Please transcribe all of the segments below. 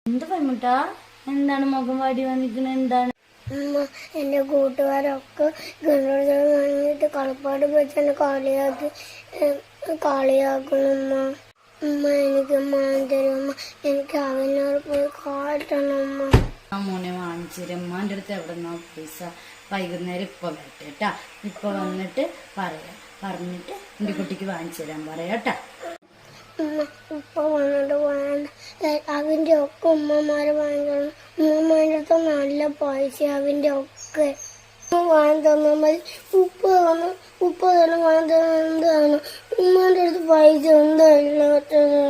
എന്താ പറഞ്ഞിട്ടാ? എന്താണ് മുഖം വാടി വന്നിരിക്കുന്നത്? എന്താണ്? എന്റെ കൂട്ടുകാരൊക്കെ വാങ്ങിയിട്ട് കളപ്പാട് വെച്ച് കളിയാക്കണം. ഉമ്മ എനിക്ക് തരും. എനിക്ക് അവനോട് പോയി കാട്ടണം. മോനെ വാങ്ങിച്ചിരമ്മ. എൻ്റെ അടുത്ത് എവിടെ നിന്നാ പൈസ? വൈകുന്നേരം ഇപ്പൊ വരട്ടെ കേട്ടാ. ഇപ്പൊ വന്നിട്ട് പറഞ്ഞിട്ട് എന്റെ കുട്ടിക്ക് വാങ്ങിച്ചു തരാൻ പറയാട്ടാ. ഉപ്പ വന്നിട്ട് വേണ്ട, അവന്റെ ഒക്കെ ഉമ്മമാര് വാങ്ങിക്കണം. ഉമ്മമാരുടെ അടുത്ത് നല്ല പൈസ അവന്റെ ഒക്കെ വാങ്ങി തന്നാൽ മതി. ഉപ്പ തന്നെ വാങ്ങി തന്ന എന്താണ്? ഉമ്മാന്റെ അടുത്ത് പൈസ എന്താ ഇല്ലാത്തത്?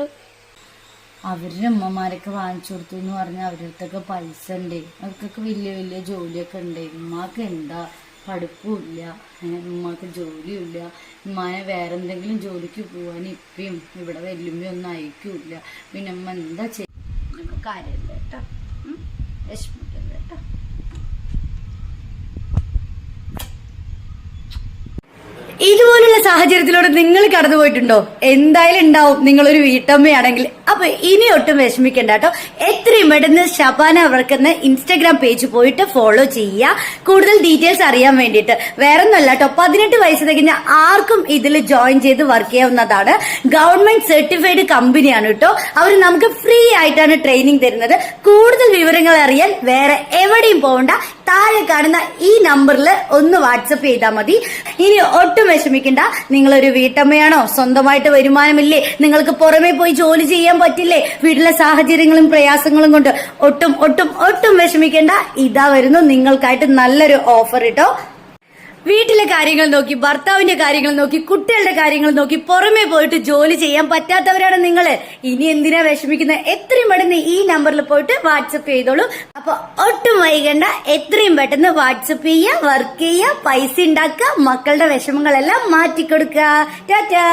അവരുടെ ഉമ്മമാരൊക്കെ വാങ്ങിച്ചു കൊടുത്തു എന്ന് പറഞ്ഞാൽ അവരുടെ അടുത്തൊക്കെ പൈസ ഉണ്ട്. അവർക്കൊക്കെ വലിയ വലിയ ജോലിയൊക്കെ ഉണ്ട്. ഉമ്മാക്ക് എന്താ പഠിപ്പുമില്ല, ഉമ്മാക്ക് ജോലിയില്ല. ഉമ്മാനെ വേറെ എന്തെങ്കിലും ജോലിക്ക് പോവാൻ ഇപ്പയും ഇവിടെ വല്യമ്മയൊന്നും അയക്കൂല. പിന്നെ ഉമ്മ എന്താ ചെയ്യുക? കാര്യമില്ല കേട്ടോ, വിഷമിക്കല്ല കേട്ടോ. ഇതുപോലുള്ള സാഹചര്യത്തിലൂടെ നിങ്ങൾ കടന്നു പോയിട്ടുണ്ടോ? എന്തായാലും ഉണ്ടാവും നിങ്ങളൊരു വീട്ടമ്മയാണെങ്കിൽ. അപ്പൊ ഇനി ഒട്ടും വിഷമിക്കണ്ട കേട്ടോ. എത്രയും പെട്ടെന്ന് ഷബാന അവർക്കെന്ന് ഇൻസ്റ്റാഗ്രാം പേജ് പോയിട്ട് ഫോളോ ചെയ്യുക, കൂടുതൽ ഡീറ്റെയിൽസ് അറിയാൻ വേണ്ടിയിട്ട്. വേറെ ഒന്നല്ല കേട്ടോ, 18 വയസ്സ് തികഞ്ഞ ആർക്കും ഇതിൽ ജോയിൻ ചെയ്ത് വർക്ക് ചെയ്യാവുന്നതാണ്. ഗവൺമെന്റ് സർട്ടിഫൈഡ് കമ്പനിയാണ് കേട്ടോ. അവർ നമുക്ക് ഫ്രീ ആയിട്ടാണ് ട്രെയിനിങ് തരുന്നത്. കൂടുതൽ വിവരങ്ങൾ അറിയാൻ വേറെ എവിടെയും പോകണ്ട, താഴെ കാണുന്ന ഈ നമ്പറിൽ ഒന്ന് വാട്സപ്പ് ചെയ്താൽ മതി. ഇനി ഒട്ടും വിഷമിക്കണ്ട. നിങ്ങളൊരു വീട്ടമ്മയാണോ? സ്വന്തമായിട്ട് വരുമാനമില്ലേ? നിങ്ങൾക്ക് പുറമെ പോയി ജോലി ചെയ്യാൻ പറ്റില്ലേ? വീട്ടിലെ സാഹചര്യങ്ങളും പ്രയാസങ്ങളും കൊണ്ട് ഒട്ടും ഒട്ടും ഒട്ടും വിഷമിക്കണ്ട. ഇതാ വരുന്നു നിങ്ങൾക്കായിട്ട് നല്ലൊരു ഓഫർ കേട്ടോ. വീട്ടിലെ കാര്യങ്ങൾ നോക്കി, ഭർത്താവിന്റെ കാര്യങ്ങൾ നോക്കി, കുട്ടികളുടെ കാര്യങ്ങൾ നോക്കി പുറമെ പോയിട്ട് ജോലി ചെയ്യാൻ പറ്റാത്തവരാണ് നിങ്ങള്. ഇനി എന്തിനാ വിഷമിക്കുന്നത്? എത്രയും പെട്ടെന്ന് ഈ നമ്പറിൽ പോയിട്ട് വാട്സപ്പ് ചെയ്തോളൂ. അപ്പൊ ഒട്ടും വൈകണ്ട, എത്രയും പെട്ടെന്ന് വാട്സപ്പ് ചെയ്യുക, വർക്ക് ചെയ്യുക, പൈസ ഉണ്ടാക്കുക, മക്കളുടെ വിഷമങ്ങളെല്ലാം മാറ്റിക്കൊടുക്കുക. ടാറ്റാ.